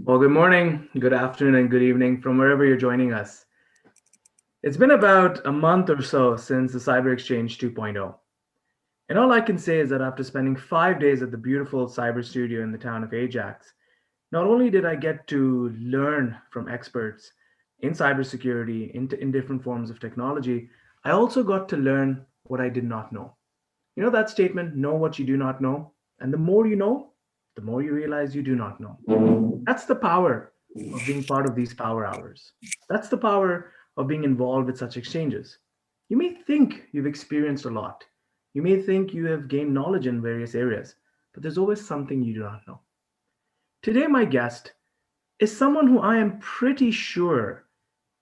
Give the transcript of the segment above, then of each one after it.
Well, good morning, good afternoon, and good evening from wherever you're joining us. It's been about a month or so since the Cyber Exchange 2.0. And all I can say is that after spending 5 days at the beautiful cyber studio in the town of Ajax, not only did I get to learn from experts in cybersecurity, in different forms of technology, I also got to learn what I did not know. You know that statement, know what you do not know? And the more you know, the more you realize you do not know. That's the power of being part of these power hours. That's the power of being involved with such exchanges. You may think you've experienced a lot. You may think you have gained knowledge in various areas, but there's always something you do not know. Today, my guest is someone who I am pretty sure,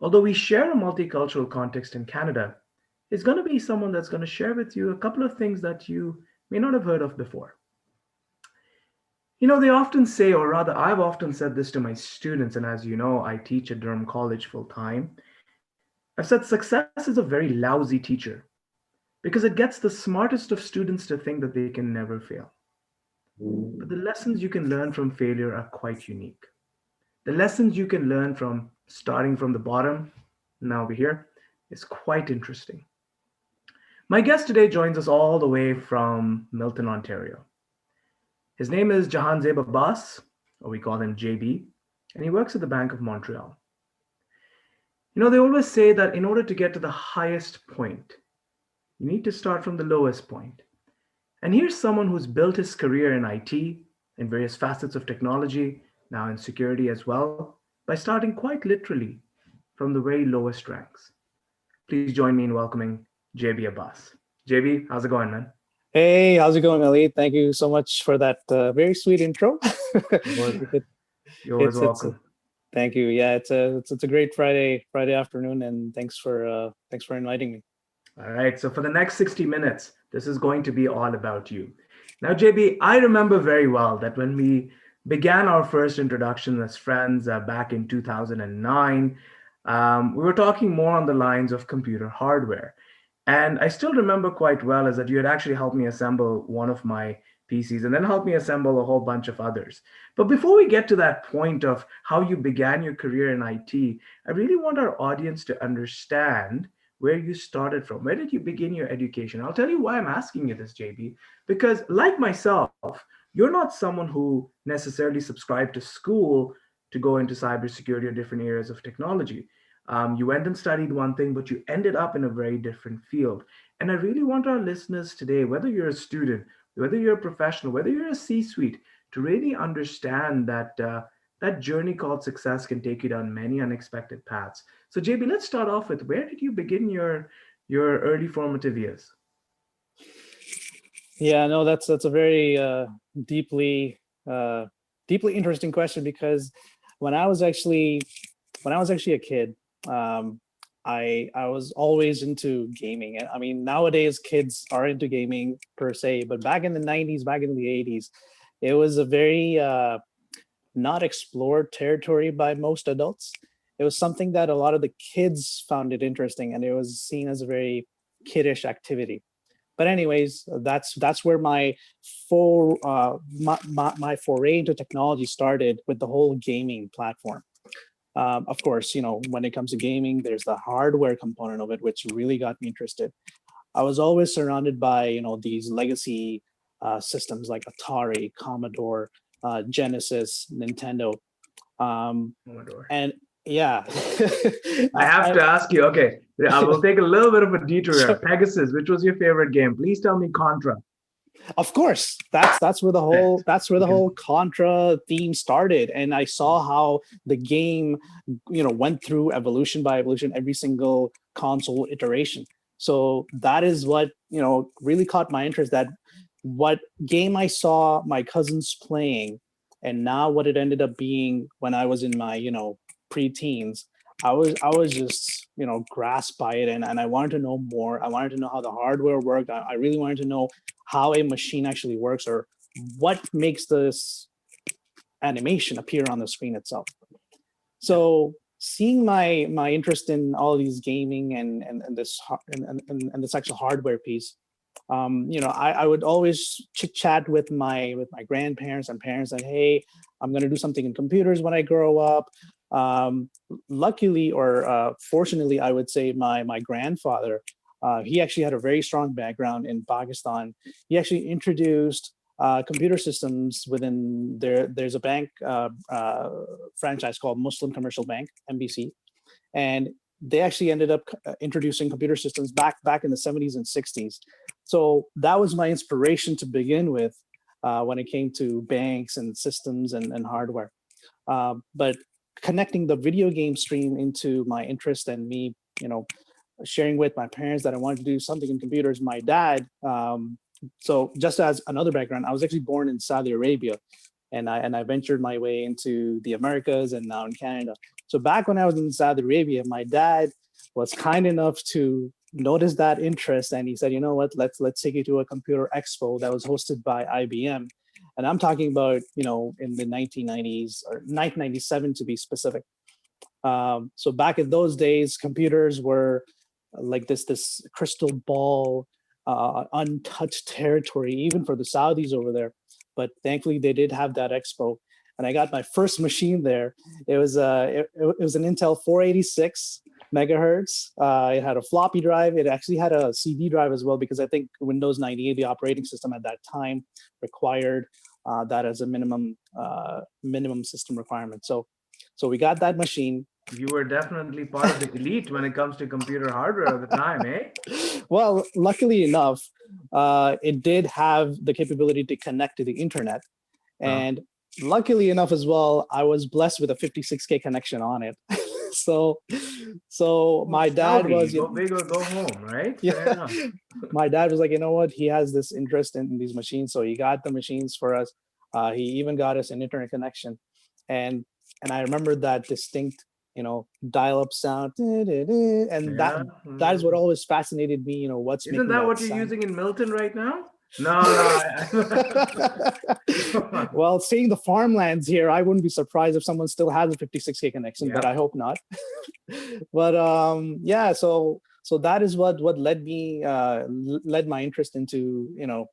although we share a multicultural context in Canada, is going to be someone that's going to share with you a couple of things that you may not have heard of before. You know, they often say, or rather, I've often said this to my students, and as you know, I teach at Durham College full time. I've said success is a very lousy teacher because it gets the smartest of students to think that they can never fail. But the lessons you can learn from failure are quite unique. The lessons you can learn from starting from the bottom, now over here, is quite interesting. My guest today joins us all the way from Milton, Ontario. His name is Jahanzeb Abbas, or we call him JB, and he works at the Bank of Montreal. You know, they always say that in order to get to the highest point, you need to start from the lowest point. And here's someone who's built his career in IT, in various facets of technology, now in security as well, by starting quite literally from the very lowest ranks. Please join me in welcoming JB Abbas. JB, how's it going, man? Hey, how's it going, Ali? Thank you so much for that very sweet intro. You're, It, you're always it's welcome. thank you. Yeah, it's a great Friday afternoon, and thanks for inviting me. All right, so for the next 60 minutes, this is going to be all about you. Now, JB, I remember very well that when we began our first introduction as friends back in 2009, we were talking more on the lines of computer hardware. And I still remember quite well is that you had actually helped me assemble one of my PCs and then helped me assemble a whole bunch of others. But before we get to that point of how you began your career in IT, I really want our audience to understand where you started from. Where did you begin your education? I'll tell you why I'm asking you this, JB, because like myself, you're not someone who necessarily subscribed to school to go into cybersecurity or different areas of technology. You went and studied one thing, but you ended up in a very different field. And I really want our listeners today, whether you're a student, whether you're a professional, whether you're a C-suite, to really understand that that journey called success can take you down many unexpected paths. So, JB, let's start off with where did you begin your early formative years? Yeah, no, that's a very deeply deeply interesting question because when I was actually when I was actually a kid, um, I was always into gaming. I mean, nowadays kids are into gaming per se, but back in the '90s, back in the '80s, it was a very not explored territory by most adults. It was something that a lot of the kids found it interesting, and it was seen as a very kiddish activity. But anyways, that's where my foray into technology started with the whole gaming platform. Of course, when it comes to gaming, there's the hardware component of it, which really got me interested. I was always surrounded by these legacy systems like Atari, Commodore, Genesis, Nintendo, um, Commodore. and yeah, I have I, to ask you, okay, I will take a little bit of a detour here. sure. Pegasus, which was your favorite game? Please tell me Contra. Of course, that's where the whole Correct. that's where the Because whole Contra theme started, and I saw how the game, went through evolution by evolution, every single console iteration. So that is what really caught my interest. That what game I saw my cousins playing, and now what it ended up being when I was in my pre-teens. I was just grasped by it, and I wanted to know more. I wanted to know how the hardware worked. I really wanted to know how a machine actually works or what makes this animation appear on the screen itself. yeah, So seeing my interest in all these gaming and this and this actual hardware piece, I would always chit chat with my grandparents and parents that, hey, I'm going to do something in computers when I grow up. Um, Luckily or fortunately, I would say my grandfather, he actually had a very strong background in Pakistan. He actually introduced computer systems within there's a bank franchise called Muslim Commercial Bank, MBC, and they actually ended up introducing computer systems back in the 70s and 60s. So that was my inspiration to begin with when it came to banks and systems and hardware. But connecting the video game stream into my interest and me, sharing with my parents that I wanted to do something in computers. My dad, so just as another background, I was actually born in Saudi Arabia, and I ventured my way into the Americas and now in Canada. So back when I was in Saudi Arabia, my dad was kind enough to notice that interest, and he said, "You know what? Let's take you to a computer expo that was hosted by IBM." And I'm talking about, in the 1990s or 1997 to be specific. So back in those days, computers were like this crystal ball, untouched territory, even for the Saudis over there. But thankfully, they did have that expo, and I got my first machine there. It was an Intel 486 megahertz. It had a floppy drive. It actually had a CD drive as well, because I think Windows 98, the operating system at that time, required that as a minimum system requirement. So we got that machine. You were definitely part of the elite when it comes to computer hardware at the time, eh? Well, luckily enough, it did have the capability to connect to the internet. And luckily enough as well, I was blessed with a 56K connection on it. so my dad was, go big or go home, right? yeah, my dad was like, you know what? He has this interest in these machines. So he got the machines for us. He even got us an internet connection. And I remember that distinct, dial-up sound, and that is what always fascinated me. What's Isn't making that that what you're sound? using in Milton right now? No. Well, seeing the farmlands here, I wouldn't be surprised if someone still has a 56K connection, but I hope not. But yeah, so that is what led my interest into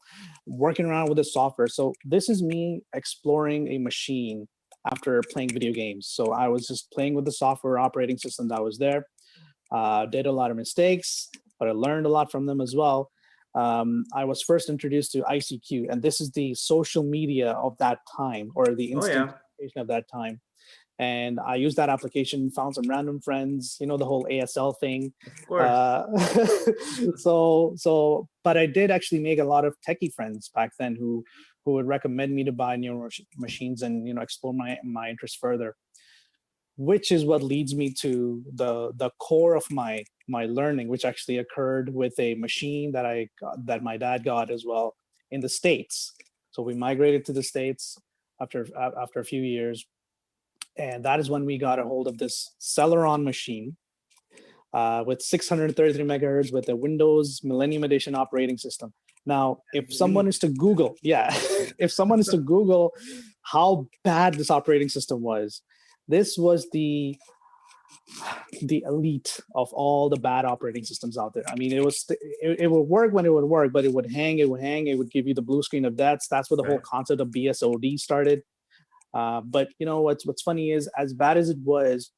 working around with the software. So this is me exploring a machine after playing video games. So I was just playing with the software operating system that was there. Did a lot of mistakes, but I learned a lot from them as well. I was first introduced to ICQ, and this is the social media of that time, or the instant communication of that time. And I used that application, found some random friends, the whole ASL thing. Of course. But I did actually make a lot of techie friends back then who would recommend me to buy new machines and explore my interest further, which is what leads me to the core of my learning, which actually occurred with a machine that my dad got as well in the States. So we migrated to the States after a few years, and that is when we got a hold of this Celeron machine with 633 megahertz with the Windows Millennium Edition operating system. Now, if someone is to Google, if someone is to Google how bad this operating system was, this was the elite of all the bad operating systems out there. I mean, it would work when it would work, but it would hang, it would give you the blue screen of death. That's where the whole concept of BSOD started. But what's funny is, as bad as it was,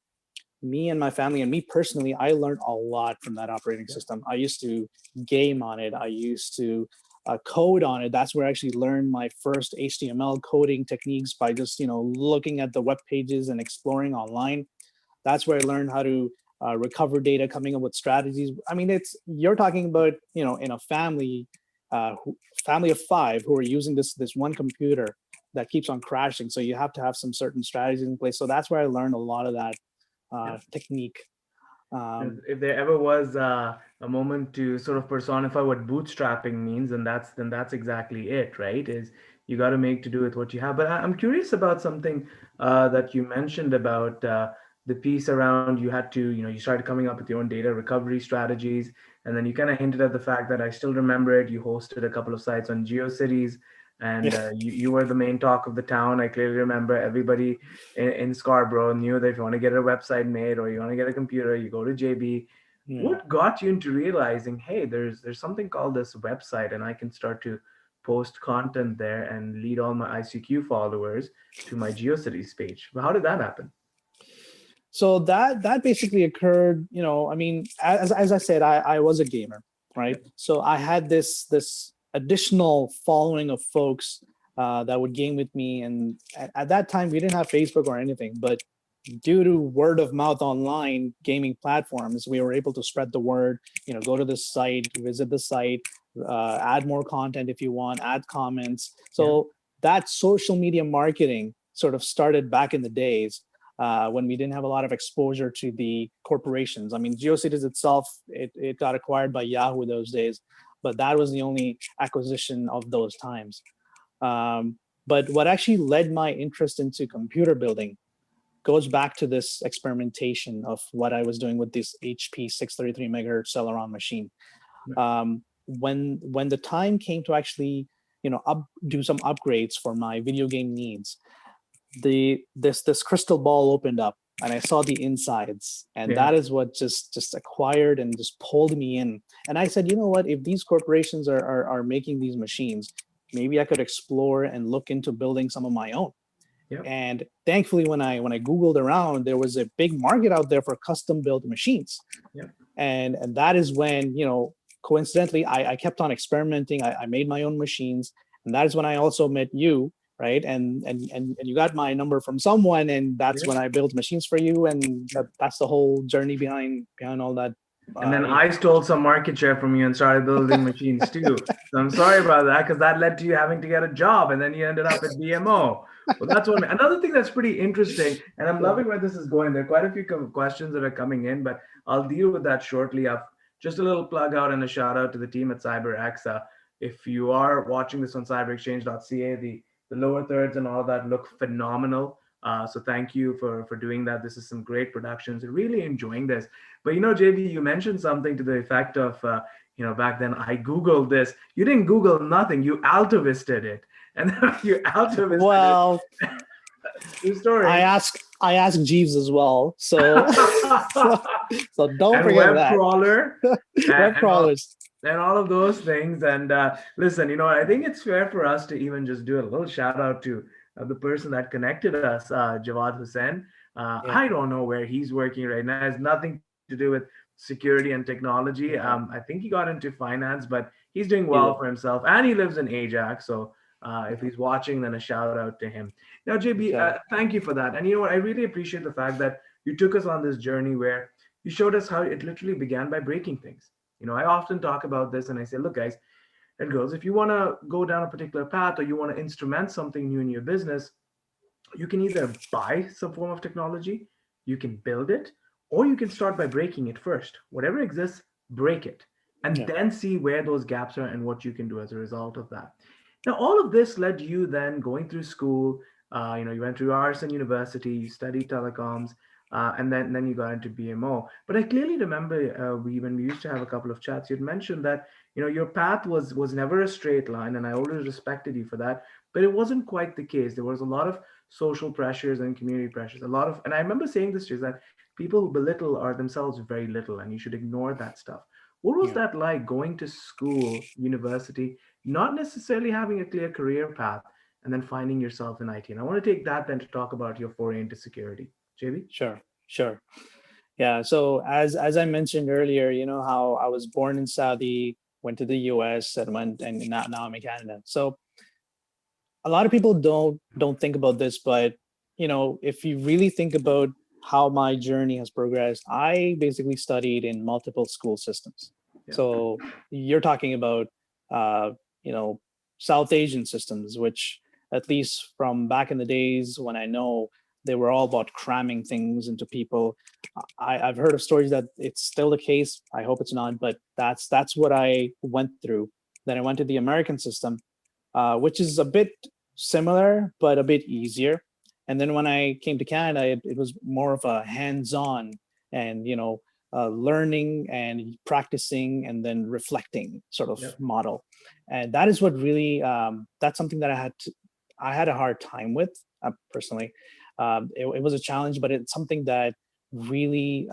me and my family and me personally, I learned a lot from that operating system. I used to game on it. I used to code on it. That's where I actually learned my first HTML coding techniques by just looking at the web pages and exploring online. That's where I learned how to recover data, coming up with strategies. I mean, you're talking about in a family of 5 who are using this one computer that keeps on crashing. So you have to have some certain strategies in place. So that's where I learned a lot of that technique. If there ever was a moment to sort of personify what bootstrapping means, then that's exactly it, right? Is you got to make to do with what you have. But I'm curious about something that you mentioned about the piece around you had to, you started coming up with your own data recovery strategies, and then you kind of hinted at the fact that I still remember it. You hosted a couple of sites on GeoCities, and you were the main talk of the town. I clearly remember everybody in Scarborough knew that if you want to get a website made or you want to get a computer, you go to JB. Yeah. What got you into realizing, hey, there's something called this website, and I can start to post content there and lead all my ICQ followers to my GeoCities page? How did that happen? So that basically occurred, I mean, as I said, I was a gamer, right? Yep. So I had this additional following of folks that would game with me, and at that time we didn't have Facebook or anything, but due to word of mouth online gaming platforms, we were able to spread the word. Go to this site, visit the site, add more content if you want, add comments. Yeah. So that social media marketing sort of started back in the days when we didn't have a lot of exposure to the corporations. I mean, GeoCities itself, it got acquired by Yahoo those days, but that was the only acquisition of those times. But what actually led my interest into computer building goes back to this experimentation of what I was doing with this HP 633 megahertz Celeron machine. When the time came to actually, do some upgrades for my video game needs, this crystal ball opened up and I saw the insides, and Yeah. that is what just acquired and just pulled me in. And I said, you know what, if these corporations are making these machines, maybe I could explore and look into building some of my own. Yep. And thankfully, when I googled around, there was a big market out there for custom built machines. Yep. And that is when, coincidentally, I kept on experimenting. I made my own machines, and that is when I also met you, right? And you got my number from someone, and that's Yeah. when I built machines for you, and that's the whole journey behind all that. And then I stole some market share from you and started building machines too. So I'm sorry about that, because that led to you having to get a job, and then you ended up at BMO. Well, that's one. Another thing that's pretty interesting, and I'm Yeah. loving where this is going. There are quite a few questions that are coming in, but I'll deal with that shortly. I've just a little plug out and a shout out to the team at CyberX. If you are watching this on cyberexchange.ca, the lower thirds and all that look phenomenal. So thank you for doing that. This is some great productions. Really enjoying this. But JB, you mentioned something to the effect of, back then I Googled this. You didn't Google nothing. You altavisted it. And you altavisted it. Well, True story. I asked Jeeves as well, so so don't And forget web that. crawler Web and crawlers. all of those things. And listen, I think it's fair for us to even just do a little shout out to the person that connected us, Jawad Hussain. Yeah. I don't know where he's working right now. It has nothing to do with security and technology. Yeah. I think he got into finance, but he's doing He well did. for himself, and he lives in Ajax. So if he's watching, then a shout out to him. Now, JB, Okay. thank you for that. And you know what? I really appreciate the fact that you took us on this journey where you showed us how it literally began by breaking things. I often talk about this and I say, look, guys and girls, if you want to go down a particular path or you want to instrument something new in your business, you can either buy some form of technology, you can build it, or you can start by breaking it first. Whatever exists, break it, and Yeah. then see where those gaps are and what you can do as a result of that. Now, all of this led you then going through school. You went through Ryerson University, you studied telecoms, and then you got into BMO. But I clearly remember when we used to have a couple of chats, you'd mentioned that your path was never a straight line, and I always respected you for that. But it wasn't quite the case. There was a lot of social pressures and community pressures. And I remember saying this to you, that people who belittle are themselves very little, and you should ignore that stuff. What was Yeah. that like going to school, university, not necessarily having a clear career path, and then finding yourself in IT? And I want to take that then to talk about your foray into security. JB? Sure. Sure. Yeah. So as I mentioned earlier, how I was born in Saudi, went to the US, and now I'm in Canada. So a lot of people don't think about this, but if you really think about how my journey has progressed, I basically studied in multiple school systems. Yeah. So you're talking about uh, you know South Asian systems, which at least from back in the days when I know, they were all about cramming things into people. I've heard of stories that it's still the case. I hope it's not, but that's what I went through. Then I went to the American system, which is a bit similar but a bit easier. And then when I came to Canada, it was more of a hands-on and learning and practicing and then reflecting sort of Yep. model. And that is what really that's something that I had a hard time with personally. It was a challenge, but it's something that really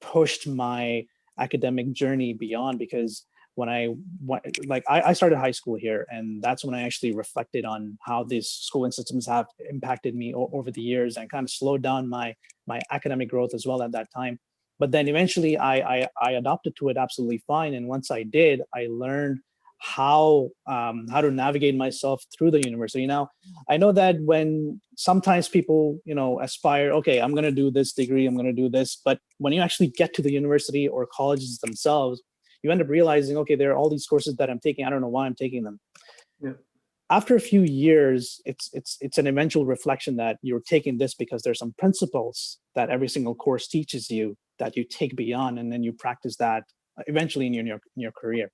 pushed my academic journey beyond, because when I started high school here, and that's when I actually reflected on how these schooling systems have impacted me over the years, and kind of slowed down my academic growth as well at that time. But then eventually I adopted to it absolutely fine. And once I did, I learned how to navigate myself through the university. Now, I know that when sometimes people, aspire, okay, I'm going to do this degree, I'm going to do this, but when you actually get to the university or colleges themselves, you end up realizing, okay, there are all these courses that I'm taking, I don't know why I'm taking them. Yeah. After a few years, it's an eventual reflection that you're taking this because there's some principles that every single course teaches you that you take beyond, and then you practice that eventually in your career.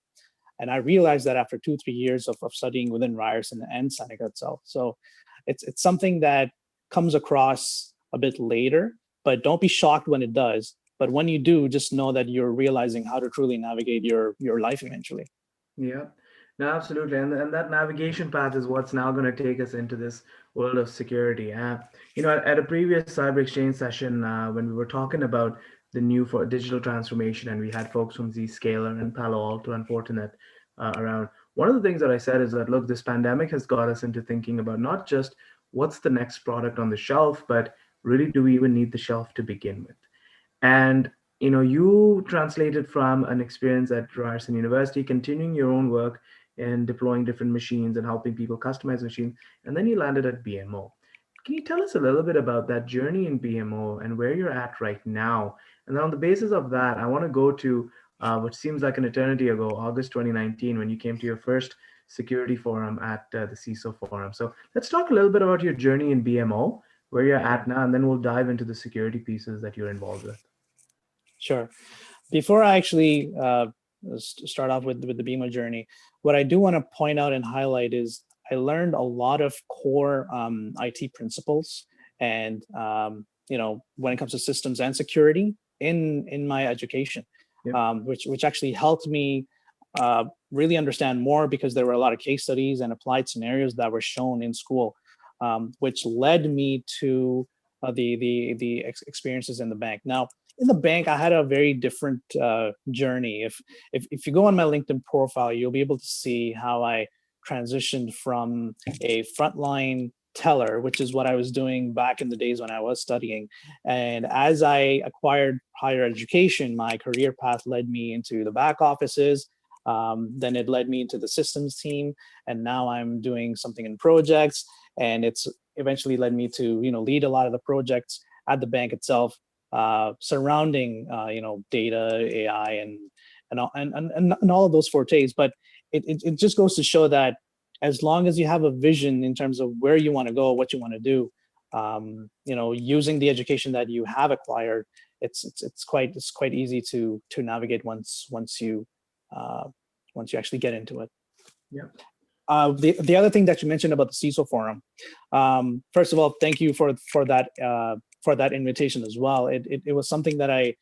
And I realized that after 2-3 years of studying within Ryerson and Seneca itself. So it's something that comes across a bit later, but don't be shocked when it does. But when you do, just know that you're realizing how to truly navigate your life eventually. Yeah, no, absolutely. And that navigation path is what's now going to take us into this world of security. At a previous cyber exchange session, when we were talking about the new for digital transformation, and we had folks from Zscaler and Palo Alto and Fortinet around, one of the things that I said is that, look, this pandemic has got us into thinking about not just what's the next product on the shelf, but really, do we even need the shelf to begin with? And you translated from an experience at Ryerson University, continuing your own work in deploying different machines and helping people customize machines, and then you landed at BMO. Can you tell us a little bit about that journey in BMO and where you're at right now? And then on the basis of that, I want to go to what seems like an eternity ago, August 2019, when you came to your first security forum at the CISO forum. So let's talk a little bit about your journey in BMO, where you're at now, and then we'll dive into the security pieces that you're involved with. Sure. Before I actually start off with the BMO journey, what I do want to point out and highlight is I learned a lot of core IT principles, and when it comes to systems and security in my education, Yep. which actually helped me really understand more, because there were a lot of case studies and applied scenarios that were shown in school, which led me to the experiences in the bank. Now, in the bank, I had a very different journey. If you go on my LinkedIn profile, you'll be able to see how I transitioned from a frontline teller, which is what I was doing back in the days when I was studying. And as I acquired higher education, my career path led me into the back offices. Then it led me into the systems team, and now I'm doing something in projects. And it's eventually led me to lead a lot of the projects at the bank itself, surrounding data, AI, and all of those fortes. But it just goes to show that as long as you have a vision in terms of where you want to go, what you want to do, using the education that you have acquired, it's quite easy to navigate once you actually get into it. Yeah. The other thing that you mentioned about the CISO forum, first of all, thank you for that invitation as well. It was something that I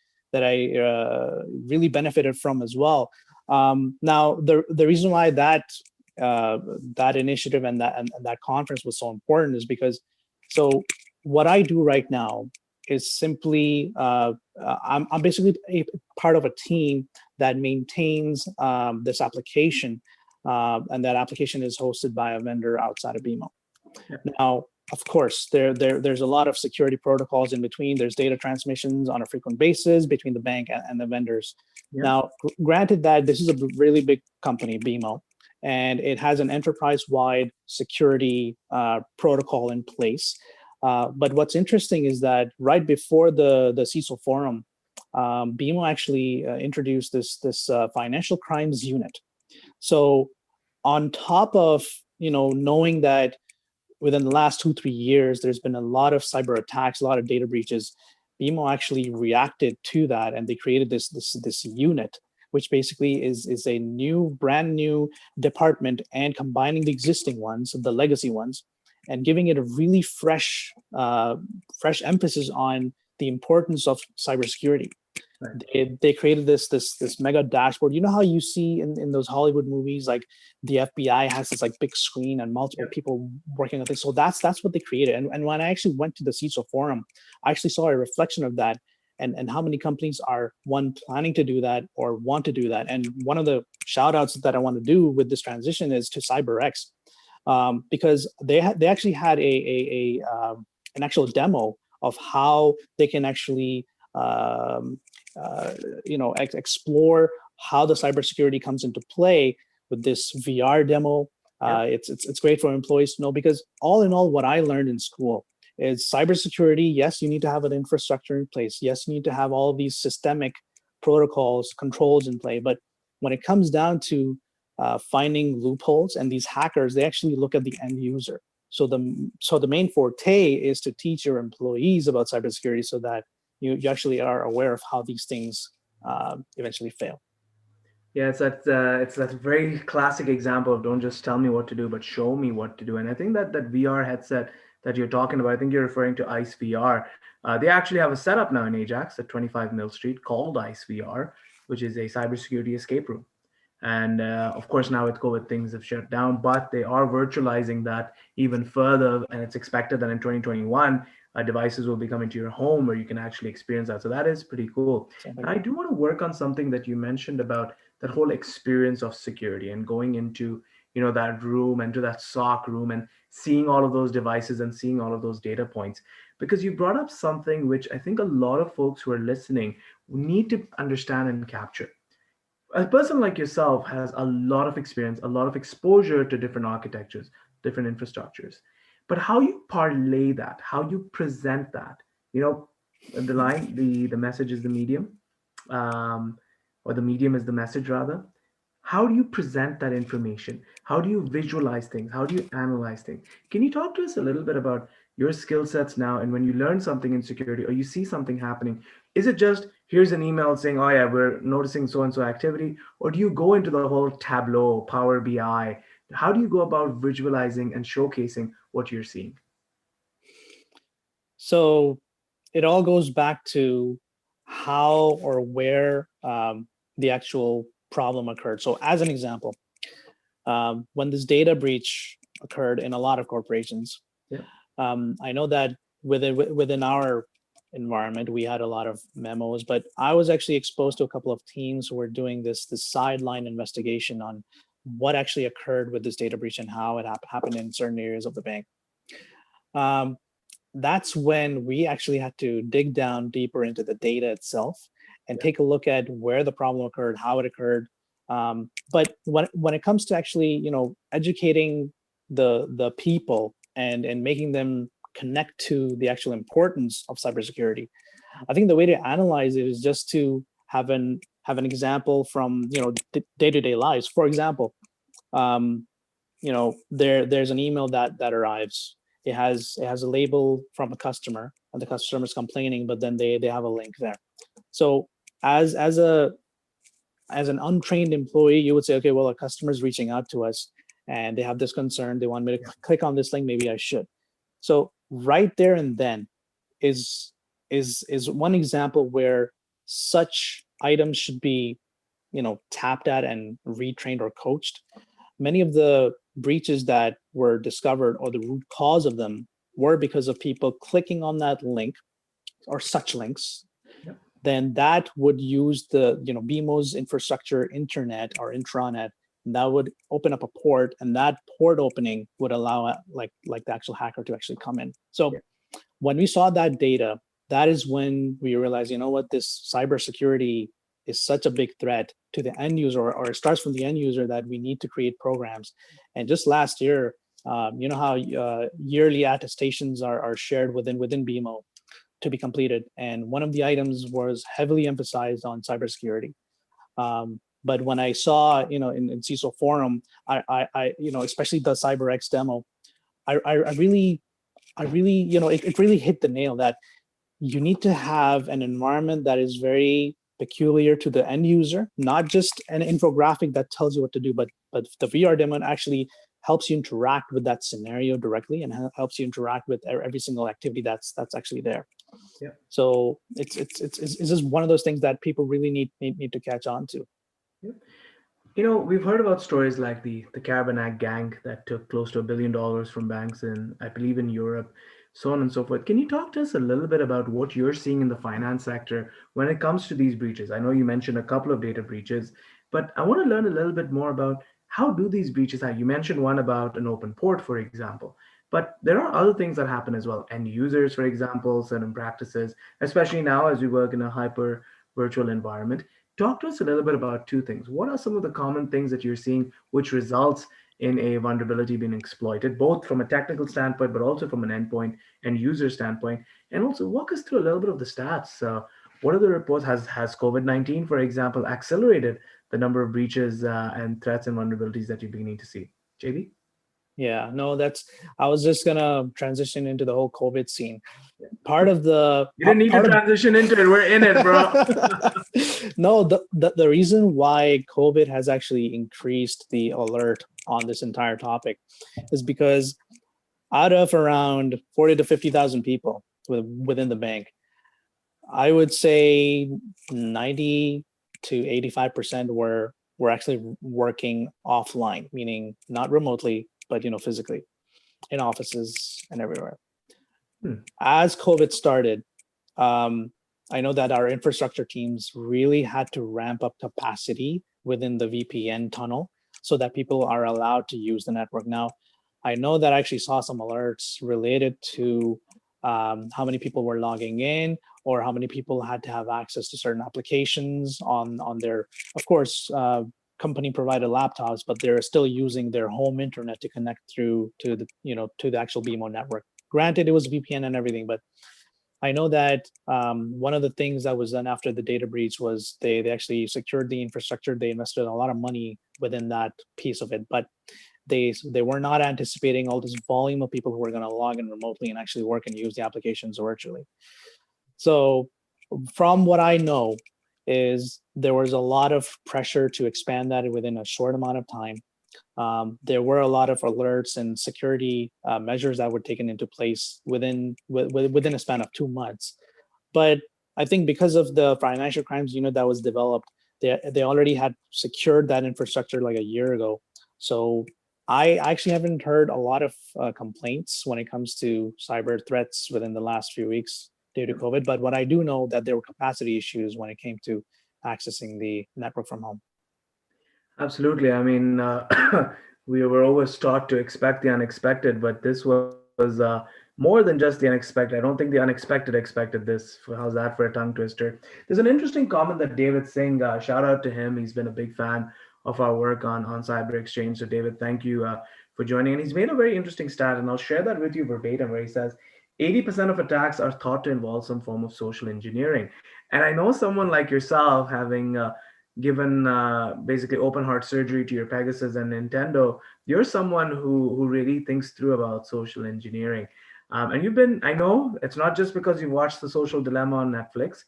really benefited from as well. Now, the reason why that initiative and that conference was so important is because, so what I do right now is simply I'm basically a part of a team that maintains this application. And that application is hosted by a vendor outside of BMO. Yep. Now, of course, there's a lot of security protocols in between. There's data transmissions on a frequent basis between the bank and the vendors. Yep. Now, granted that this is a really big company, BMO, and it has an enterprise-wide security protocol in place. But what's interesting is that right before the CISO forum, BMO actually introduced this financial crimes unit. So on top of knowing that within the last 2-3 years there's been a lot of cyber attacks, a lot of data breaches, BMO actually reacted to that, and they created this unit, which basically is a brand new department, and combining the existing ones, the legacy ones, and giving it a really fresh emphasis on the importance of cybersecurity. Right. They created this mega dashboard. You know how you see in those Hollywood movies, like the FBI has this like big screen and multiple people working on things. So that's what they created. And when I actually went to the CISO forum, I actually saw a reflection of that. and how many companies are one planning to do that or want to do that. And one of the shout outs that I want to do with this transition is to CyberX, because they actually had an actual demo of how they can actually explore how the cybersecurity comes into play with this VR demo. It's great for employees to know, because all in all, what I learned in school is cybersecurity. Yes, you need to have an infrastructure in place. Yes, you need to have all of these systemic protocols, controls in play. But when it comes down to finding loopholes, and these hackers, they actually look at the end user. So the main forte is to teach your employees about cybersecurity, so that you actually are aware of how these things eventually fail. Yeah, it's that very classic example of don't just tell me what to do, but show me what to do. And I think that VR headset that you're talking about, I think you're referring to ICE VR. They actually have a setup now in Ajax at 25 Mill Street called ICE VR, which is a cybersecurity escape room. And of course, now with COVID, things have shut down, but they are virtualizing that even further. And it's expected that in 2021, devices will be coming to your home where you can actually experience that. So that is pretty cool. And I do want to work on something that you mentioned about that whole experience of security and going into that room, into that SOC room, and seeing all of those devices and seeing all of those data points, because you brought up something which I think a lot of folks who are listening need to understand and capture. A person like yourself has a lot of experience, a lot of exposure to different architectures, different infrastructures. But how you parlay that, how you present that, you know, the line, the message is the medium, um, or the medium is the message rather. How do you present that information? How do you visualize things? How do you analyze things? Can you talk to us a little bit about your skill sets now, and when you learn something in security or you see something happening, is it just here's an email saying, oh yeah, we're noticing so and so activity, or do you go into the whole Tableau, Power BI? How do you go about visualizing and showcasing what you're seeing? So it all goes back to how or where the actual problem occurred. So as an example, when this data breach occurred in a lot of corporations, Yeah. I know that within our environment, we had a lot of memos, but I was actually exposed to a couple of teams who were doing this sideline investigation on what actually occurred with this data breach and how it happened in certain areas of the bank. Um, that's when we actually had to dig down deeper into the data itself and take a look at where the problem occurred, how it occurred. But when it comes to actually, educating the people and making them connect to the actual importance of cybersecurity, I think the way to analyze it is just to have an example from day-to-day lives. For example, um, there's an email that arrives. It has a label from a customer, and the customer is complaining, but then they have a link there. So as an untrained employee, you would say, okay, well, a customer is reaching out to us and they have this concern. They want me to click on this link. Maybe I should. So right there and then is one example where such items should be tapped at and retrained or coached. Many of the breaches that were discovered, or the root cause of them, were because of people clicking on that link or such links. Yep. Then that would use the BMO's infrastructure, internet or intranet, and that would open up a port, and that port opening would allow like the actual hacker to actually come in. So Yeah. when we saw that data, that is when we realized, what, this cybersecurity is such a big threat to the end user, or it starts from the end user, that we need to create programs. And just last year, you know how yearly attestations are shared within BMO to be completed, and one of the items was heavily emphasized on cybersecurity. But when I saw, in CISO forum, I especially the CyberX demo, I really, it really hit the nail that you need to have an environment that is very peculiar to the end user, not just an infographic that tells you what to do, but the VR demo actually helps you interact with that scenario directly, and helps you interact with every single activity that's actually there. Yeah. So it's just one of those things that people really need to catch on to. Yeah. We've heard about stories like the Carabanac gang that took close to $1 billion from banks in, I believe, in Europe. so on and so forth. Can you talk to us a little bit about what you're seeing in the finance sector when it comes to these breaches? I know you mentioned a couple of data breaches, but I want to learn a little bit more about how do these breaches happen? You mentioned one about an open port, for example, but there are other things that happen as well. End users, for example, certain practices, especially now as we work in a hyper virtual environment. Talk to us a little bit about two things. What are some of the common things that you're seeing which results in a vulnerability being exploited, both from a technical standpoint, but also from an endpoint and user standpoint? And also walk us through a little bit of the stats. What are the reports? Has COVID-19, for example, accelerated the number of breaches and threats and vulnerabilities that you're beginning to see? JB? Yeah, no, I was just gonna transition into the whole COVID scene. Part of the You didn't need to part of transition into it. We're in it, bro. no, the reason why COVID has actually increased the alert on this entire topic is because out of around 40 to 50,000 people within the bank, I would say 90 to 85% were actually working offline, meaning not remotely, but physically in offices and everywhere. Hmm. As COVID started, um, I know that our infrastructure teams really had to ramp up capacity within the VPN tunnel so that people are allowed to use the network. Now, I know that I actually saw some alerts related to how many people were logging in or how many people had to have access to certain applications on their, of course, company provided laptops, but they're still using their home internet to connect through to the actual BMO network. Granted, it was VPN and everything, but I know that one of the things that was done after the data breach was they actually secured the infrastructure. They invested a lot of money within that piece of it, but they were not anticipating all this volume of people who were going to log in remotely and actually work and use the applications virtually. So from what I know is there was a lot of pressure to expand that within a short amount of time. There were a lot of alerts and security measures that were taken into place within a span of 2 months. But I think because of the financial crimes unit that was developed, they already had secured that infrastructure like a year ago. So I actually haven't heard a lot of complaints when it comes to cyber threats within the last few weeks due to COVID. But what I do know that there were capacity issues when it came to accessing the network from home. Absolutely. I mean, we were always taught to expect the unexpected, but this was more than just the unexpected. I don't think the unexpected expected this. How's that for a tongue twister? There's an interesting comment that David Singh, shout out to him. He's been a big fan of our work on Cyber Exchange. So, David, thank you for joining. And he's made a very interesting stat, and I'll share that with you verbatim, where he says 80% of attacks are thought to involve some form of social engineering. And I know someone like yourself having given basically open heart surgery to your Pegasus and Nintendo, you're someone who really thinks through about social engineering. And you've been, I know it's not just because you watched The Social Dilemma on Netflix.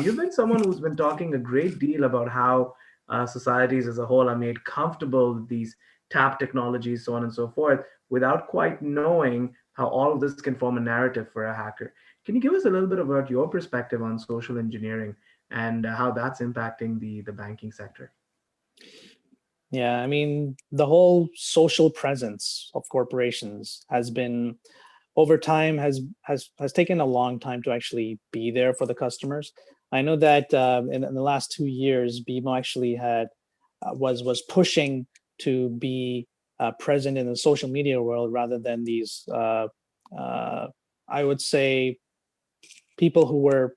You've been someone who's been talking a great deal about how societies as a whole are made comfortable with these tap technologies, so on and so forth, without quite knowing how all of this can form a narrative for a hacker. Can you give us a little bit about your perspective on social engineering and how that's impacting the banking sector? Yeah, I mean, the whole social presence of corporations has been over time has taken a long time to actually be there for the customers. I know that in the last 2 years, BMO actually had was pushing to be present in the social media world rather than these I would say people who were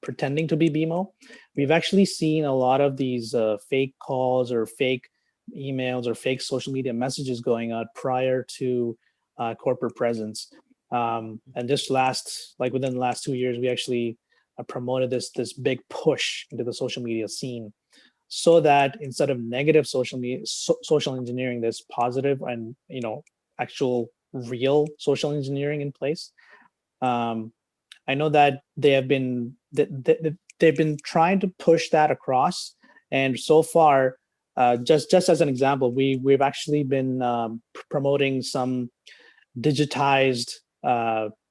pretending to be BMO. We've actually seen a lot of these fake calls or fake emails or fake social media messages going out prior to corporate presence. And just like within the last 2 years, we actually promoted this big push into the social media scene, so that instead of negative social engineering, there's positive and actual real social engineering in place. Um, I know that they've been trying to push that across, and so far, just as an example, we've actually been promoting some digitized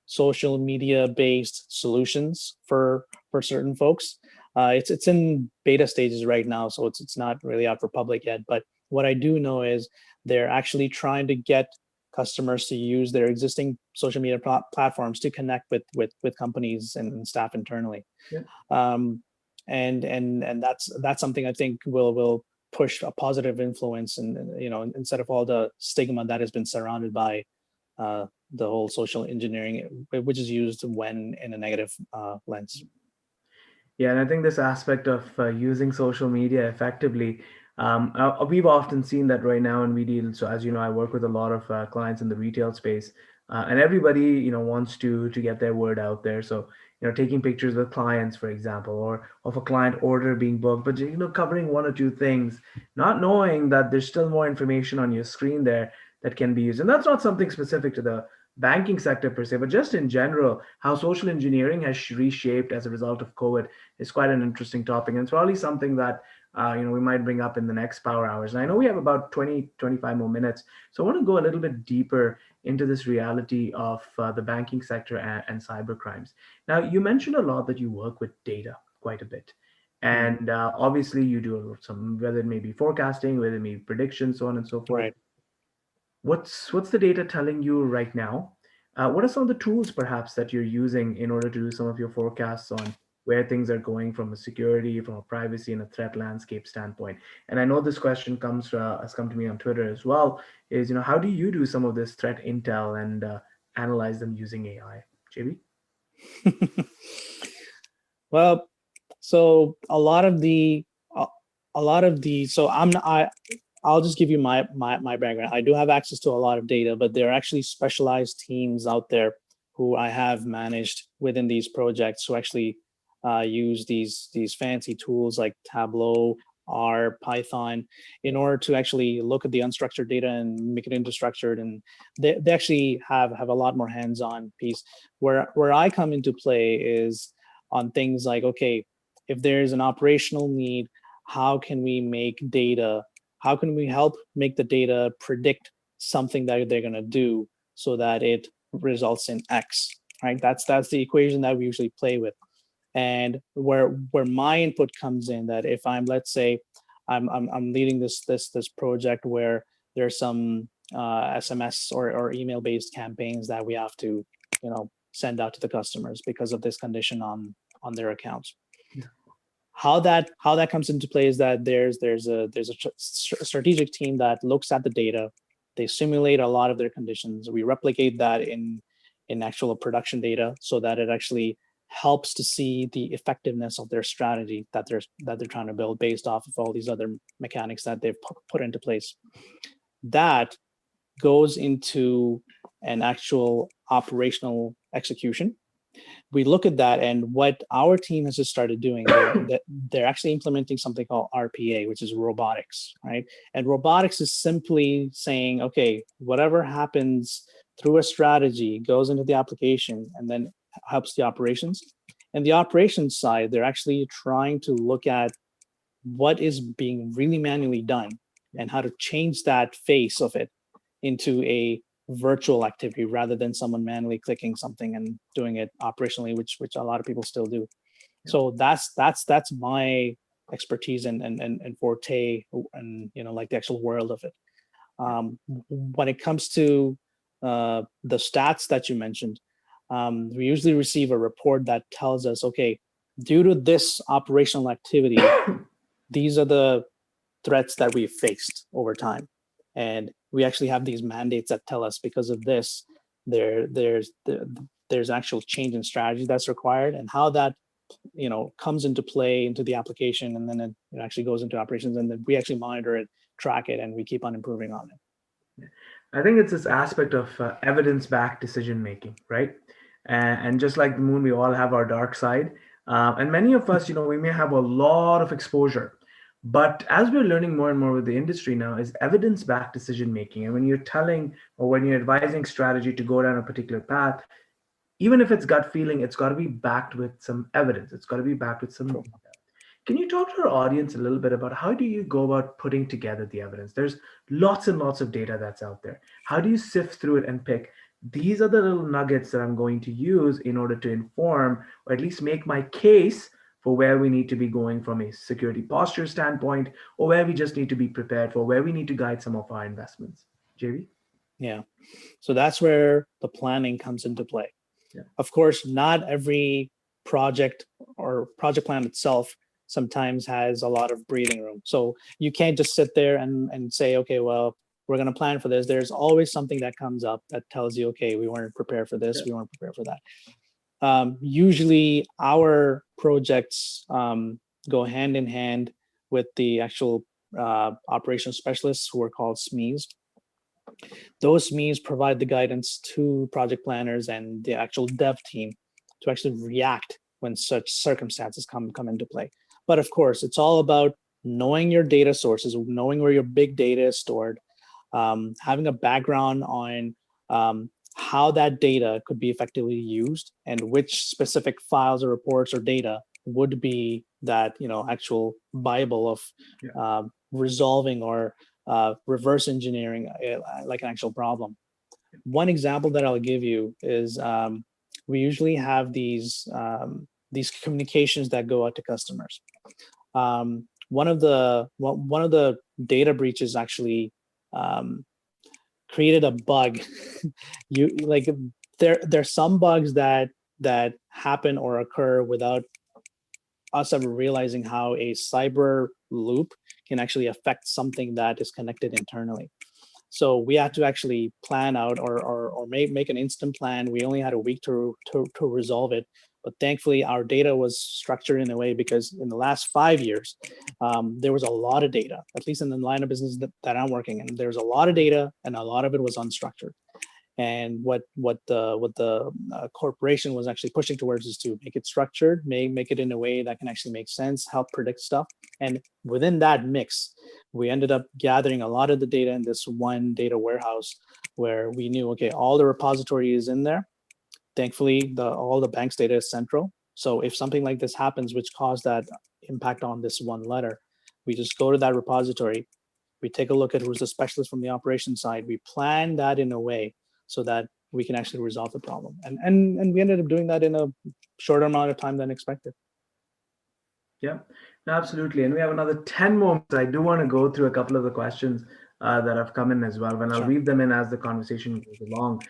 social media based solutions for certain folks. It's in beta stages right now, so it's not really out for public yet. But what I do know is they're actually trying to get customers to use their existing social media platforms to connect with companies and staff internally. Yeah. And that's something I think will push a positive influence, and instead of all the stigma that has been surrounded by the whole social engineering, which is used when in a negative lens. Yeah, and I think this aspect of using social media effectively, we've often seen that right now in we deal. So as you know, I work with a lot of clients in the retail space, and everybody wants to get their word out there. So taking pictures with clients, for example, or of a client order being booked, but covering one or two things, not knowing that there's still more information on your screen there that can be used. And that's not something specific to the banking sector per se, but just in general, how social engineering has reshaped as a result of COVID is quite an interesting topic. And it's probably something that we might bring up in the next power hours. And I know we have about 20-25 more minutes. So I want to go a little bit deeper into this reality of the banking sector and cyber crimes. Now, you mentioned a lot that you work with data quite a bit. And obviously you do some, whether it may be forecasting, whether it may be predictions, so on and so forth. Right. What's the data telling you right now? What are some of the tools perhaps that you're using in order to do some of your forecasts on where things are going from a security, from a privacy and a threat landscape standpoint? And I know this question has come to me on Twitter as well, is how do you do some of this threat intel and analyze them using AI? JB? Well, so so I'll just give you my background. I do have access to a lot of data, but there are actually specialized teams out there who I have managed within these projects who actually use these fancy tools like Tableau, R, Python, in order to actually look at the unstructured data and make it into structured. And they actually have a lot more hands-on piece. Where I come into play is on things like, okay, if there's an operational need, how can we help make the data predict something that they're going to do so that it results in X, right? That's the equation that we usually play with. And where my input comes in, that if let's say I'm leading this project where there's some SMS or email based campaigns that we have to send out to the customers because of this condition on their accounts. Yeah. How that comes into play is that there's a strategic team that looks at the data. They simulate a lot of their conditions. We replicate that in actual production data so that it actually helps to see the effectiveness of their strategy that they're trying to build based off of all these other mechanics that they've put into place. That goes into an actual operational execution. We look at that, and what our team has just started doing, they're actually implementing something called RPA, which is robotics, right? And robotics is simply saying, okay, whatever happens through a strategy goes into the application and then helps the operations. And the operations side, they're actually trying to look at what is being really manually done and how to change that face of it into a virtual activity rather than someone manually clicking something and doing it operationally, which a lot of people still do. Yeah. So that's my expertise and forte, and like the actual world of it. When it comes to the stats that you mentioned, we usually receive a report that tells us, okay, due to this operational activity, these are the threats that we've faced over time. And we actually have these mandates that tell us because of this, there's actual change in strategy that's required, and how that comes into play into the application, and then it actually goes into operations, and then we actually monitor it, track it, and we keep on improving on it. I think it's this aspect of evidence-backed decision making, right? And just like the moon, we all have our dark side, and many of us, we may have a lot of exposure. But as we're learning more and more with the industry now, is evidence-backed decision making. And when you're telling or when you're advising strategy to go down a particular path, even if it's gut feeling, it's got to be backed with some evidence. It's got to be backed with some data. Can you talk to our audience a little bit about how do you go about putting together the evidence? There's lots and lots of data that's out there. How do you sift through it and pick, these are the little nuggets that I'm going to use in order to inform or at least make my case for where we need to be going from a security posture standpoint, or where we just need to be prepared for, where we need to guide some of our investments? JV? Yeah. So that's where the planning comes into play. Yeah. Of course, not every project or project plan itself sometimes has a lot of breathing room. So you can't just sit there and say, okay, well, we're going to plan for this. There's always something that comes up that tells you, okay, we weren't prepared for this, Yeah. we weren't prepared for that. Usually our projects go hand in hand with the actual operations specialists who are called SMEs. Those SMEs provide the guidance to project planners and the actual dev team to actually react when such circumstances come into play. But of course, it's all about knowing your data sources, knowing where your big data is stored, having a background on how that data could be effectively used and which specific files or reports or data would be that actual bible of resolving or reverse engineering like an actual problem. One example that I'll give you is we usually have these communications that go out to customers. One of the data breaches actually created a bug. You like there's some bugs that happen or occur without us ever realizing how a cyber loop can actually affect something that is connected internally. So we had to actually plan out or make an instant plan. We only had a week to resolve it. But thankfully, our data was structured in a way because in the last 5 years, there was a lot of data, at least in the line of business that I'm working in. There's a lot of data and a lot of it was unstructured. And what the corporation was actually pushing towards is to make it structured, make it in a way that can actually make sense, help predict stuff. And within that mix, we ended up gathering a lot of the data in this one data warehouse where we knew, okay, all the repository is in there. Thankfully, all the bank's data is central. So if something like this happens, which caused that impact on this one letter, we just go to that repository, we take a look at who's the specialist from the operations side, we plan that in a way so that we can actually resolve the problem. And we ended up doing that in a shorter amount of time than expected. Yeah, absolutely. And we have another 10 more minutes. I do want to go through a couple of the questions that have come in as well, and I'll read them in as the conversation goes along.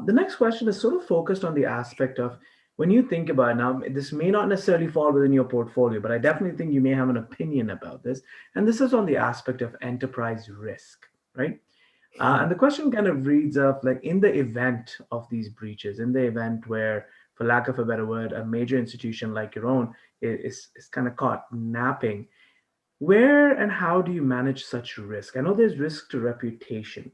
The next question is sort of focused on the aspect of when you think about it now, this may not necessarily fall within your portfolio, but I definitely think you may have an opinion about this. And this is on the aspect of enterprise risk, right? And the question kind of reads of like in the event of these breaches, in the event where, for lack of a better word, a major institution like your own is kind of caught napping, where and how do you manage such risk? I know there's risk to reputation,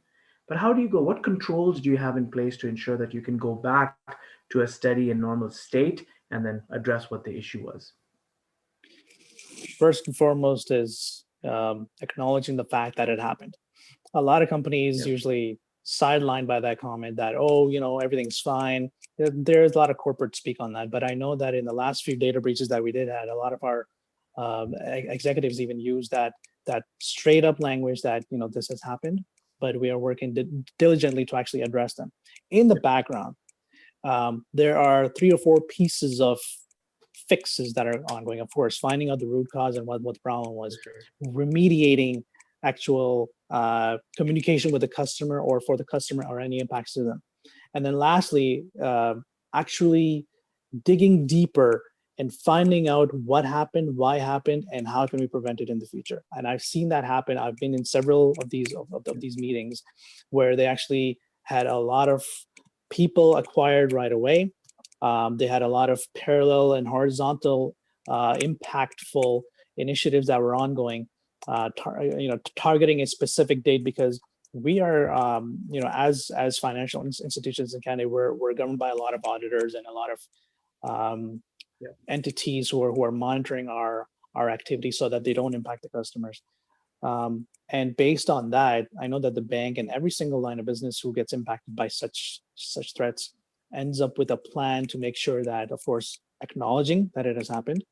but how do you go? What controls do you have in place to ensure that you can go back to a steady and normal state and then address what the issue was? First and foremost is acknowledging the fact that it happened. A lot of companies usually sidelined by that comment that, oh, everything's fine. There's a lot of corporate speak on that, but I know that in the last few data breaches that we did had, a lot of our executives even use that straight up language that this has happened, but we are working diligently to actually address them. In the background, there are 3 or 4 pieces of fixes that are ongoing. Of course, finding out the root cause and what the problem was, remediating actual communication with the customer or for the customer or any impacts to them. And then lastly, actually digging deeper and finding out what happened, why happened, and how can we prevent it in the future. And I've seen that happen. I've been in several of these meetings where they actually had a lot of people acquired right away. They had a lot of parallel and horizontal impactful initiatives that were ongoing, targeting a specific date, because we are, as financial institutions in Canada, we're governed by a lot of auditors and a lot of entities who are monitoring our activity so that they don't impact the customers. And based on that, I know that the bank and every single line of business who gets impacted by such threats ends up with a plan to make sure that, of course, acknowledging that it has happened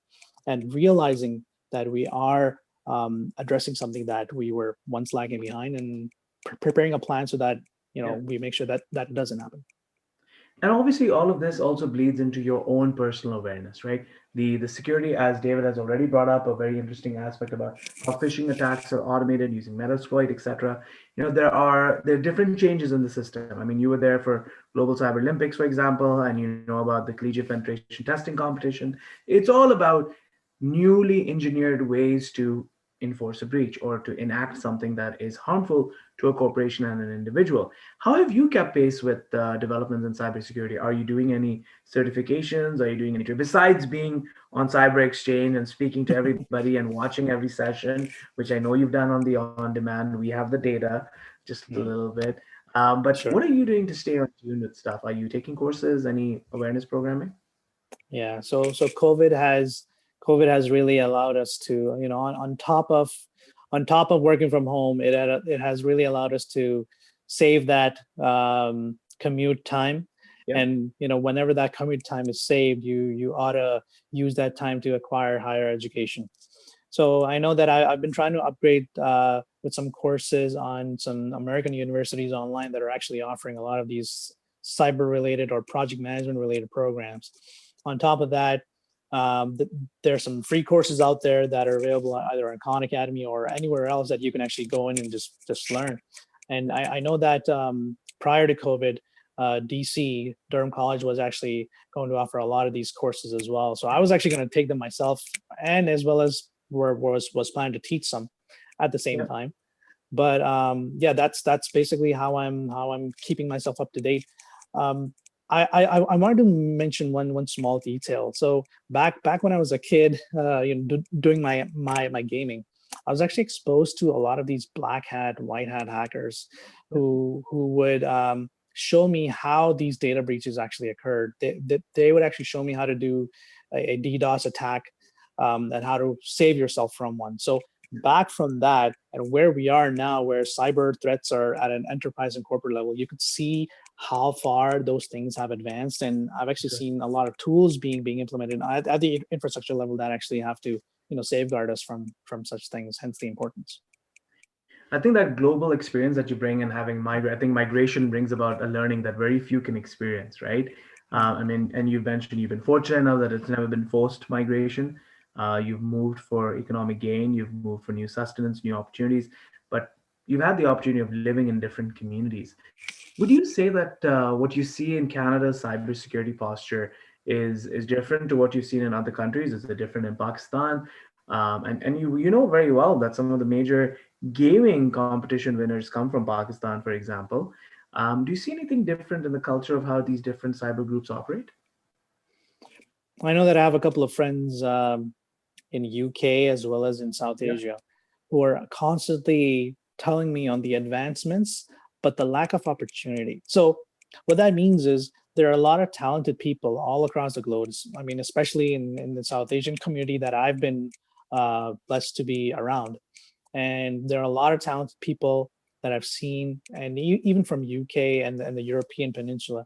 and realizing that we are addressing something that we were once lagging behind, and preparing a plan so that we make sure that that doesn't happen. And obviously all of this also bleeds into your own personal awareness, right? The security, as David has already brought up, a very interesting aspect about how phishing attacks are automated using Metasploit, etc. There are different changes in the system. I mean, you were there for Global Cyber Olympics, for example, and you know about the collegiate penetration testing competition. It's all about newly engineered ways to enforce a breach or to enact something that is harmful to a corporation and an individual. How have you kept pace with developments in cybersecurity? Are you doing any certifications? Are you doing any, besides being on Cyber Exchange and speaking to everybody and watching every session, which I know you've done on the on demand? We have the data, just a Mhm. little bit. But what Sure. are you doing to stay on tune with stuff? Are you taking courses, any awareness programming? Yeah. So COVID has really allowed us to, on top of working from home, it has really allowed us to save that commute time. Yeah, And whenever that commute time is saved, you ought to use that time to acquire higher education. So I know that I've been trying to upgrade with some courses on some American universities online that are actually offering a lot of these cyber related or project management related programs. On top of that, there's some free courses out there that are available either on Khan Academy or anywhere else that you can actually go in and just learn. And I know that prior to COVID, DC Durham College was actually going to offer a lot of these courses as well. So I was actually going to take them myself, and as well as was planning to teach some at the same yeah. time. But yeah, that's basically how I'm keeping myself up to date. Um, I wanted to mention one small detail. So back when I was a kid, doing my gaming, I was actually exposed to a lot of these black hat, white hat hackers who would show me how these data breaches actually occurred. They would actually show me how to do a DDoS attack, and how to save yourself from one. So back from that and where we are now, where cyber threats are at an enterprise and corporate level, you could see how far those things have advanced. And I've actually Sure. seen a lot of tools being implemented at the infrastructure level that actually have to safeguard us from such things. Hence the importance. I think that global experience that you bring and having migrate, I think migration brings about a learning that very few can experience, right? I Mhm. mean, and you've mentioned you've been fortunate enough that it's never been forced migration. You've moved for economic gain, you've moved for new sustenance, new opportunities, but you've had the opportunity of living in different communities. Would you say that what you see in Canada's cybersecurity posture is different to what you've seen in other countries? Is it different in Pakistan? And you know very well that some of the major gaming competition winners come from Pakistan, for example. Do you see anything different in the culture of how these different cyber groups operate? I know that I have a couple of friends in UK as well as in South Yeah, Asia who are constantly telling me on the advancements, but the lack of opportunity. So what that means is there are a lot of talented people all across the globe. I mean, especially in the South Asian community that I've been blessed to be around. And there are a lot of talented people that I've seen, and even from UK and the European Peninsula,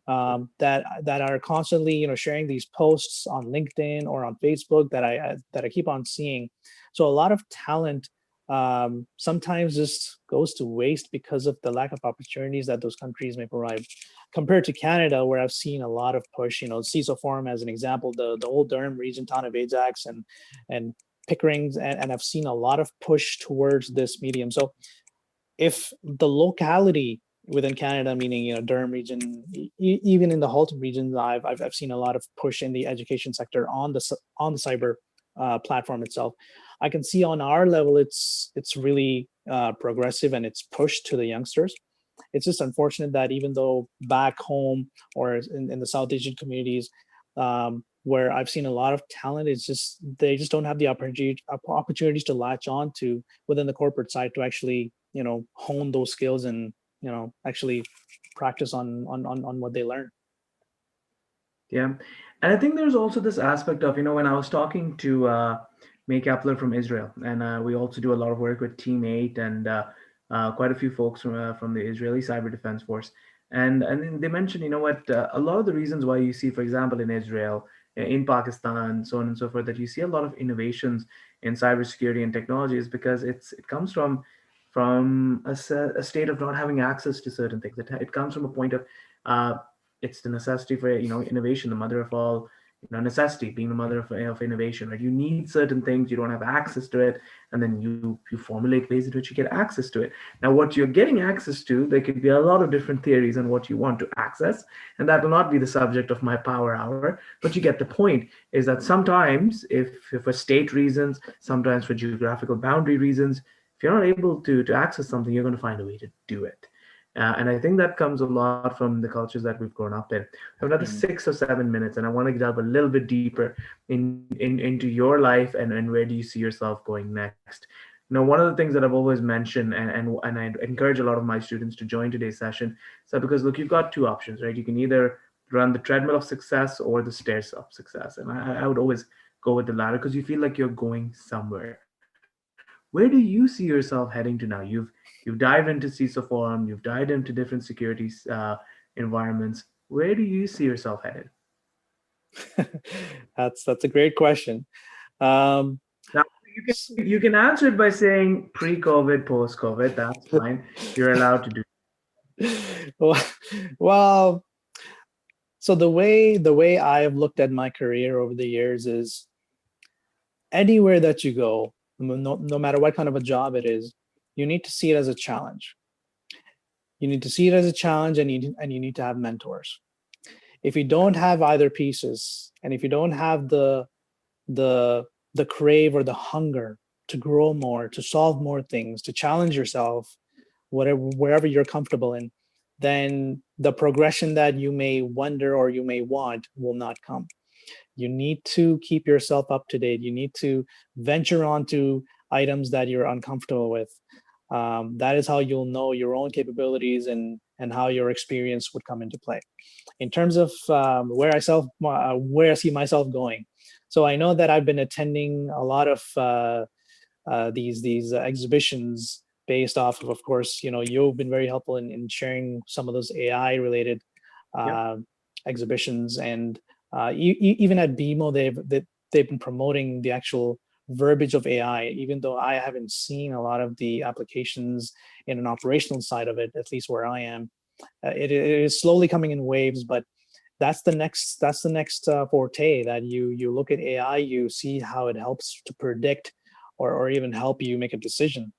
that are constantly sharing these posts on LinkedIn or on Facebook that I keep on seeing. So a lot of talent sometimes just goes to waste because of the lack of opportunities that those countries may provide. Compared to Canada, where I've seen a lot of push, CISO Forum as an example, the old Durham region town of Ajax and Pickering's, and I've seen a lot of push towards this medium. So if the locality within Canada, meaning Durham region, even in the Halton region, I've seen a lot of push in the education sector on the cyber platform itself. I can see on our level, it's really progressive and it's pushed to the youngsters. It's just unfortunate that even though back home or in the South Asian communities, where I've seen a lot of talent, it's just they just don't have the opportunities to latch on to within the corporate side to actually hone those skills and actually practice on what they learn. yeah. And I think there's also this aspect of, when I was talking to May Kapler from Israel, and we also do a lot of work with Team 8 and quite a few folks from the Israeli Cyber Defense Force. And then they mentioned, what, a lot of the reasons why you see, for example, in Israel, in Pakistan, so on and so forth, that you see a lot of innovations in cybersecurity and technology is because it comes from a state of not having access to certain things. It comes from a point of it's the necessity for innovation, the mother of all necessity, being the mother of innovation, right? You need certain things, you don't have access to it, and then you formulate ways in which you get access to it. Now what you're getting access to, there could be a lot of different theories on what you want to access, and that will not be the subject of my power hour, but you get the point. Is that sometimes, if for state reasons, sometimes for geographical boundary reasons, if you're not able to access something, you're going to find a way to do it. And I think that comes a lot from the cultures that we've grown up in. We have another Mm. 6 or 7 minutes, and I want to delve a little bit deeper into your life, and where do you see yourself going next. One of the things that I've always mentioned, and I encourage a lot of my students to join today's session, so because look, you've got two options, right? You can either run the treadmill of success or the stairs of success, and I would always go with the latter because you feel like you're going somewhere. Where do you see yourself heading to now? You've dived into CISO forum, you've dived into different security environments. Where do you see yourself headed? That's a great question. Um, Now you can answer it by saying pre-COVID, post-COVID. That's fine. You're allowed to do. well, well, so the way I have looked at my career over the years is anywhere that you go, no matter what kind of a job it is, you need to see it as a challenge. You need to see it as a challenge, and you need to have mentors. If you don't have either pieces, and if you don't have the the crave or the hunger to grow more, to solve more things, to challenge yourself, whatever wherever you're comfortable in, then the progression that you may wonder or you may want will not come. You need to keep yourself up to date. You need to venture onto items that you're uncomfortable with. That is how you'll know your own capabilities and how your experience would come into play. In terms of where I see myself going, so I know that I've been attending a lot of these exhibitions based off of course, you've been very helpful in sharing some of those AI related Yep. uh, exhibitions, and even at BMO, they've been promoting the actual verbiage of AI, even though I haven't seen a lot of the applications in an operational side of it, at least where I am. It is slowly coming in waves, but that's the next forte, that you look at AI, you see how it helps to predict or even help you make a decision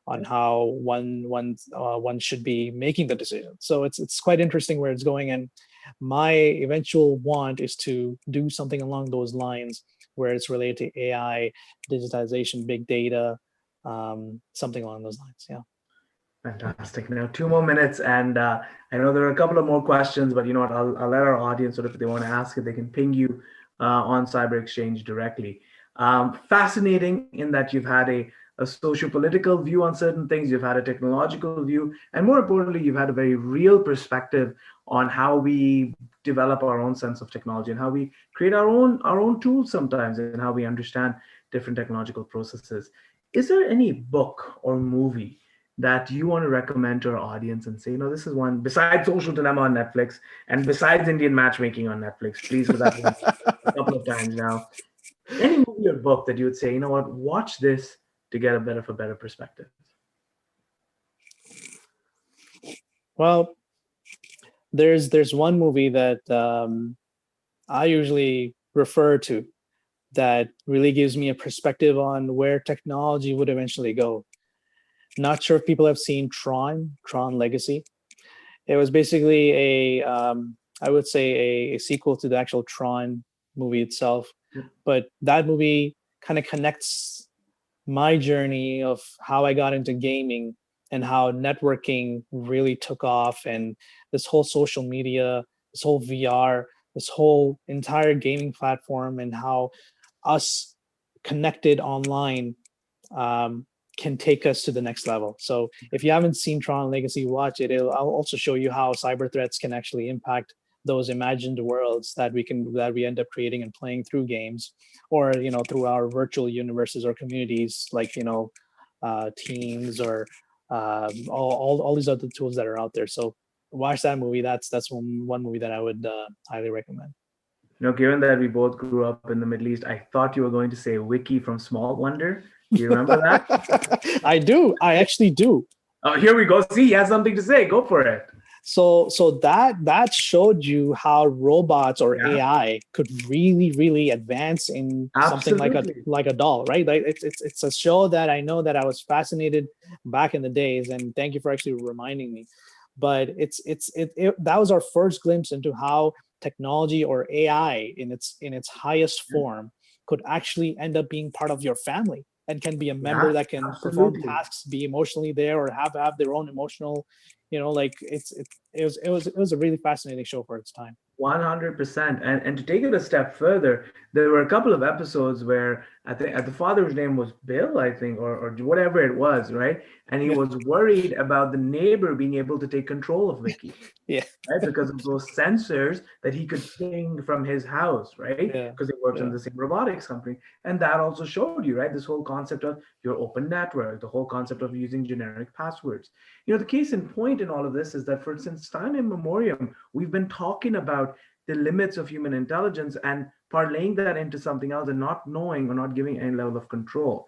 on Yep. how one should be making the decision. So it's quite interesting where it's going, and my eventual want is to do something along those lines where it's related to AI, digitization, big data, something along those lines. Yeah. Fantastic. Now, 2 more minutes, and I know there are a couple of more questions, but you know what? I'll let our audience, sort of, if they want to ask it, they can ping you on Cyber Exchange directly. Fascinating in that you've had a socio-political view on certain things, you've had a technological view, and more importantly, you've had a very real perspective on how we develop our own sense of technology and how we create our own tools sometimes, and how we understand different technological processes. Is there any book or movie that you want to recommend to our audience and say, this is one besides Social Dilemma on Netflix and besides Indian Matchmaking on Netflix, please, because I've watched a couple of times now. Any movie or book that you would say, you know what, watch this to get a better perspective. Well, there's one movie that I usually refer to that really gives me a perspective on where technology would eventually go. Not sure if people have seen Tron Legacy. It was basically I would say a sequel to the actual Tron movie itself, Yep. but that movie kind of connects my journey of how I got into gaming and how networking really took off, and this whole social media, this whole VR, this whole entire gaming platform, and how us connected online um, can take us to the next level. So if you haven't seen Tron Legacy, watch it. I'll also show you how cyber threats can actually impact those imagined worlds that we end up creating and playing through games, or through our virtual universes or communities, like Teams, or all these other tools that are out there. So watch that movie. That's one movie that I would highly recommend. Given that we both grew up in the Middle East, I thought you were going to say Wiki from Small Wonder. Do you remember that? I do. I actually do. Oh, here we go. See, he has something to say. Go for it. So that showed you how robots or Yeah, AI could really advance in something absolutely. like a doll, right? Like it's a show that I know that I was fascinated back in the days, and thank you for actually reminding me. But that was our first glimpse into how technology or AI in its highest Yeah, form could actually end up being part of your family and can be a member yeah, that can perform absolutely. tasks, be emotionally there, or have their own emotional, like it was a really fascinating show for its time. 100%. And to take it a step further, there were a couple of episodes where I think the father's name was Bill, I think, or whatever it was, right? And he Yeah, was worried about the neighbor being able to take control of Vicky, yeah, right? Because of those sensors that he could ping from his house, right? yeah, Because he works in yeah, the same robotics company. And that also showed you, right? This whole concept of your open network, the whole concept of using generic passwords. The case in point in all of this is that for since time immemorial, we've been talking about the limits of human intelligence and parlaying that into something else and not knowing or not giving any level of control.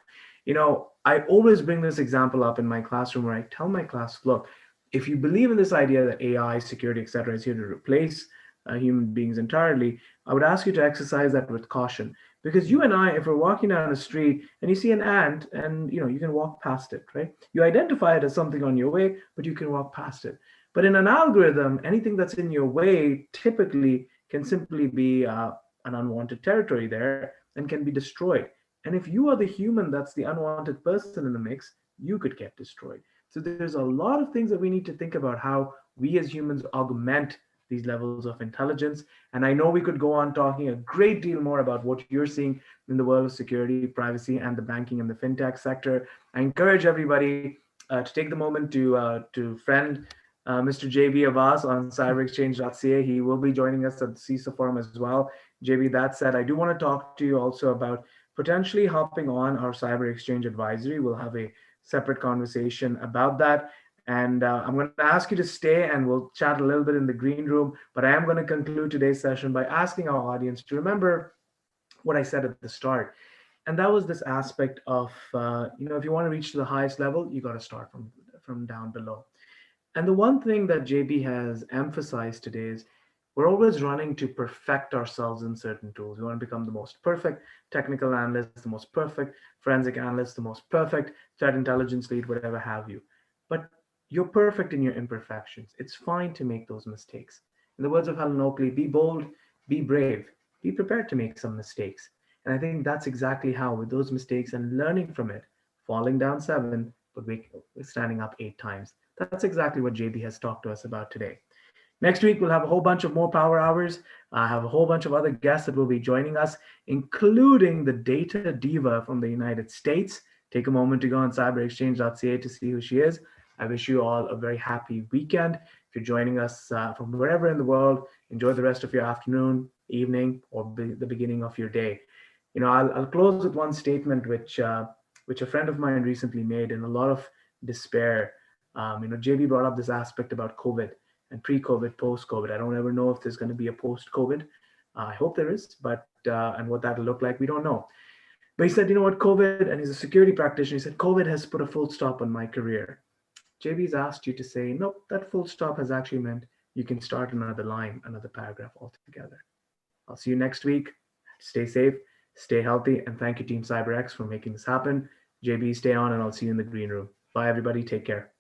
I always bring this example up in my classroom where I tell my class, look, if you believe in this idea that AI, security, etc., is here to replace human beings entirely, I would ask you to exercise that with caution. Because you and I, if we're walking down the street and you see an ant and you can walk past it, right? You identify it as something on your way, but you can walk past it. But in an algorithm, anything that's in your way typically can simply be an unwanted territory there and can be destroyed. And if you are the human that's the unwanted person in the mix, you could get destroyed. So there's a lot of things that we need to think about how we as humans augment these levels of intelligence. And I know we could go on talking a great deal more about what you're seeing in the world of security, privacy, and the banking and the fintech sector. I encourage everybody to take the moment to friend Mr. JB Abbas on cyberexchange.ca. He will be joining us at the CISA forum as well. JB, that said, I do want to talk to you also about potentially hopping on our cyber exchange advisory. We'll have a separate conversation about that. And I'm going to ask you to stay and we'll chat a little bit in the green room. But I am going to conclude today's session by asking our audience to remember what I said at the start. And that was this aspect of, if you want to reach to the highest level, you got to start from down below. And the one thing that JB has emphasized today is we're always running to perfect ourselves in certain tools. We want to become the most perfect technical analyst, the most perfect forensic analyst, the most perfect threat intelligence lead, whatever have you. But you're perfect in your imperfections. It's fine to make those mistakes. In the words of Helen Oakley, be bold, be brave, be prepared to make some mistakes. And I think that's exactly how, with those mistakes and learning from it, falling down 7, but standing up 8 times. That's exactly what JB has talked to us about today. Next week, we'll have a whole bunch of more power hours. I have a whole bunch of other guests that will be joining us, including the data diva from the United States. Take a moment to go on cyberexchange.ca to see who she is. I wish you all a very happy weekend. If you're joining us from wherever in the world, enjoy the rest of your afternoon, evening, or the beginning of your day. I'll close with one statement which a friend of mine recently made in a lot of despair. JB brought up this aspect about COVID and pre-COVID, post-COVID. I don't ever know if there's going to be a post-COVID. I hope there is, but and what that'll look like, we don't know. But he said, you know what, COVID, and he's a security practitioner. He said, COVID has put a full stop on my career. JB's asked you to say, nope, that full stop has actually meant you can start another line, another paragraph altogether. I'll see you next week. Stay safe, stay healthy, and thank you, Team CyberX, for making this happen. JB, stay on, and I'll see you in the green room. Bye, everybody. Take care.